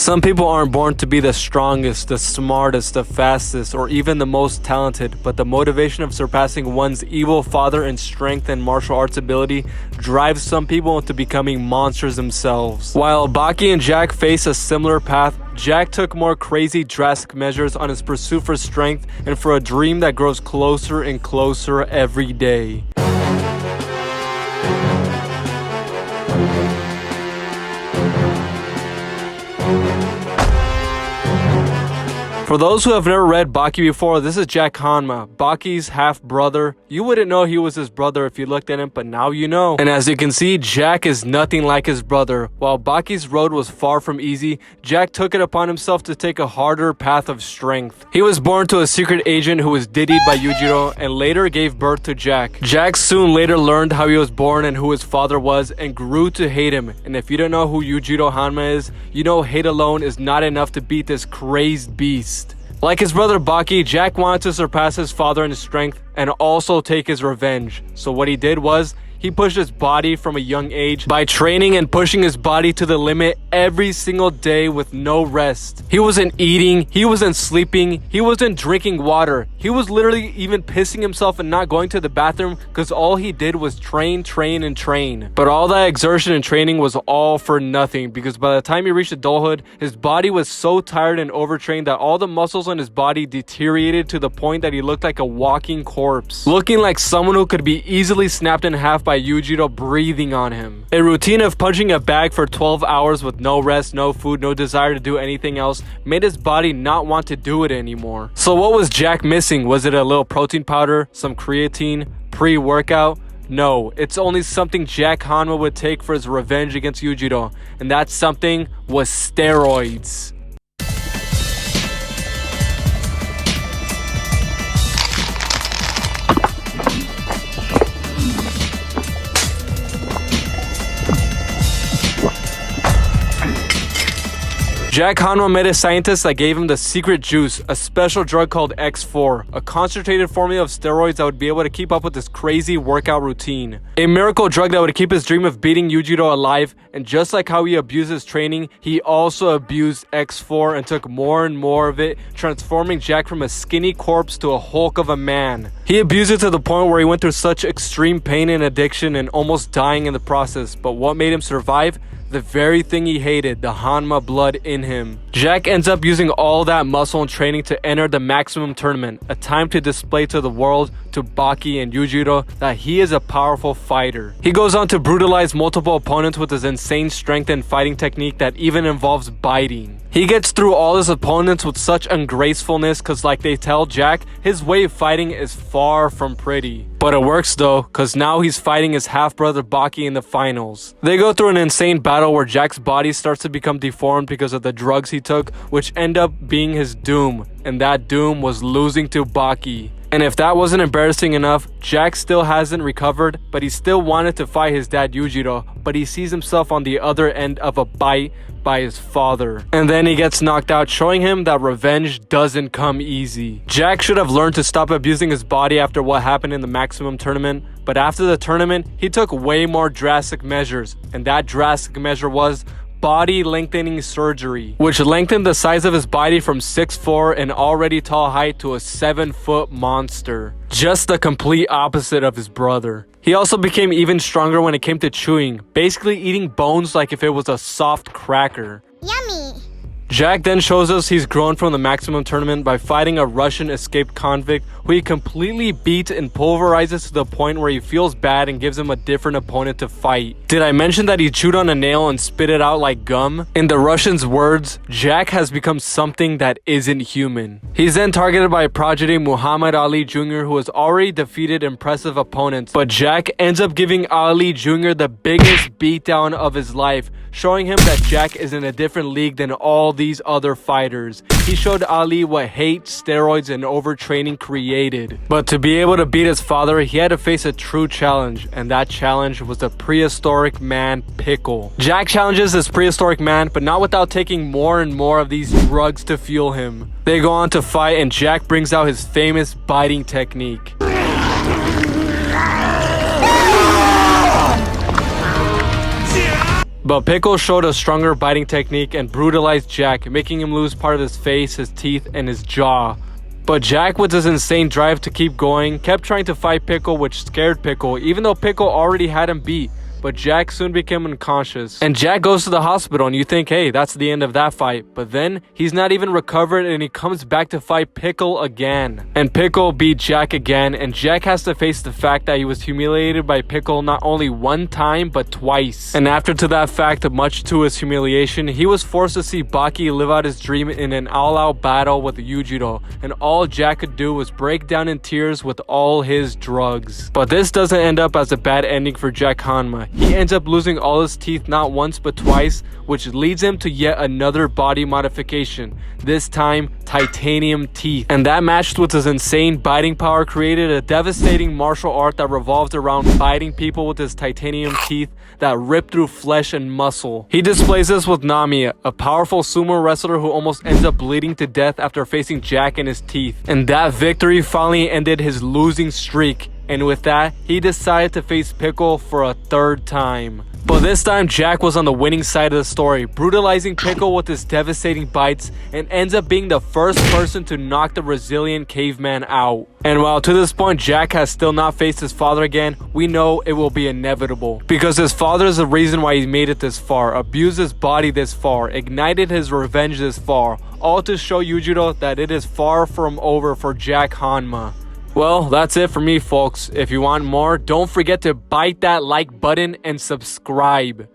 Some people aren't born to be the strongest, the smartest, the fastest, or even the most talented, but the motivation of surpassing one's evil father in strength and martial arts ability drives some people into becoming monsters themselves. While Baki and Jack face a similar path, Jack took more crazy, drastic measures on his pursuit for strength and for a dream that grows closer and closer every day. For those who have never read Baki before, this is Jack Hanma, Baki's half-brother. You wouldn't know he was his brother if you looked at him, but now you know. And as you can see, Jack is nothing like his brother. While Baki's road was far from easy, Jack took it upon himself to take a harder path of strength. He was born to a secret agent who was diddied by Yujiro and later gave birth to Jack. Jack soon later learned how he was born and who his father was and grew to hate him. And if you don't know who Yujiro Hanma is, you know hate alone is not enough to beat this crazed beast. Like his brother Baki, Jack wanted to surpass his father in strength and also take his revenge. So what he did was, he pushed his body from a young age by training and pushing his body to the limit every single day with no rest. He wasn't eating, he wasn't sleeping, he wasn't drinking water. He was literally even pissing himself and not going to the bathroom because all he did was train, and train. But all that exertion and training was all for nothing because by the time he reached adulthood, his body was so tired and overtrained that all the muscles on his body deteriorated to the point that he looked like a walking corpse, looking like someone who could be easily snapped in half by Yujiro breathing on him. A routine of punching a bag for 12 hours with no rest, no food, no desire to do anything else made his body not want to do it anymore. So what was Jack missing? Was it a little protein powder, some creatine, pre-workout? No, it's only something Jack Hanma would take for his revenge against Yujiro, and that something was steroids. Jack Hanma met a scientist that gave him the secret juice, a special drug called X4, a concentrated formula of steroids that would be able to keep up with this crazy workout routine. A miracle drug that would keep his dream of beating Yujiro alive, and just like how he abused his training, he also abused X4 and took more and more of it, transforming Jack from a skinny corpse to a hulk of a man. He abused it to the point where he went through such extreme pain and addiction and almost dying in the process, but what made him survive? The very thing he hated, the Hanma blood in him. Jack ends up using all that muscle and training to enter the maximum tournament, a time to display to the world, to Baki and Yujiro, that he is a powerful fighter. He goes on to brutalize multiple opponents with his insane strength and fighting technique that even involves biting. He gets through all his opponents with such ungracefulness cause like they tell Jack, his way of fighting is far from pretty. But it works though, cause now he's fighting his half-brother Baki in the finals. They go through an insane battle where Jack's body starts to become deformed because of the drugs he took, which end up being his doom. And that doom was losing to Baki. And if that wasn't embarrassing enough, Jack still hasn't recovered, but he still wanted to fight his dad Yujiro, but he sees himself on the other end of a bite by his father. And then he gets knocked out, showing him that revenge doesn't come easy. Jack should have learned to stop abusing his body after what happened in the maximum tournament, but after the tournament, he took way more drastic measures, and that drastic measure was body lengthening surgery, which lengthened the size of his body from 6'4", an already tall height, to a 7-foot monster. Just the complete opposite of his brother. He also became even stronger when it came to chewing, basically eating bones like if it was a soft cracker. Yummy! Jack then shows us he's grown from the maximum tournament by fighting a Russian escaped convict who he completely beats and pulverizes to the point where he feels bad and gives him a different opponent to fight. Did I mention that he chewed on a nail and spit it out like gum? In the Russian's words, Jack has become something that isn't human. He's then targeted by a prodigy, Muhammad Ali Jr., who has already defeated impressive opponents, but Jack ends up giving Ali Jr. the biggest beatdown of his life, showing him that Jack is in a different league than all these other fighters. He showed Ali what hate, steroids, and overtraining created. But to be able to beat his father, he had to face a true challenge, and that challenge was the prehistoric man Pickle. Jack challenges this prehistoric man, but not without taking more and more of these drugs to fuel him. They go on to fight, and Jack brings out his famous biting technique. But Pickle showed a stronger biting technique and brutalized Jack, making him lose part of his face, his teeth, and his jaw. But Jack, with his insane drive to keep going, kept trying to fight Pickle, which scared Pickle, even though Pickle already had him beat. But Jack soon became unconscious. And Jack goes to the hospital and you think, hey, that's the end of that fight. But then, he's not even recovered and he comes back to fight Pickle again. And Pickle beat Jack again, and Jack has to face the fact that he was humiliated by Pickle not only one time, but twice. And after to that fact, much to his humiliation, he was forced to see Baki live out his dream in an all-out battle with Yujiro. And all Jack could do was break down in tears with all his drugs. But this doesn't end up as a bad ending for Jack Hanma. He ends up losing all his teeth not once but twice, which leads him to yet another body modification, this time titanium teeth. And that matched with his insane biting power created a devastating martial art that revolved around biting people with his titanium teeth that rip through flesh and muscle. He displays this with Namiya, a powerful sumo wrestler who almost ends up bleeding to death after facing Jack in his teeth. And that victory finally ended his losing streak. And with that, he decided to face Pickle for a third time. But this time, Jack was on the winning side of the story, brutalizing Pickle with his devastating bites, and ends up being the first person to knock the resilient caveman out. And while to this point, Jack has still not faced his father again, we know it will be inevitable. Because his father is the reason why he made it this far, abused his body this far, ignited his revenge this far, all to show Yujiro that it is far from over for Jack Hanma. Well, that's it for me, folks. If you want more, don't forget to bite that like button and subscribe.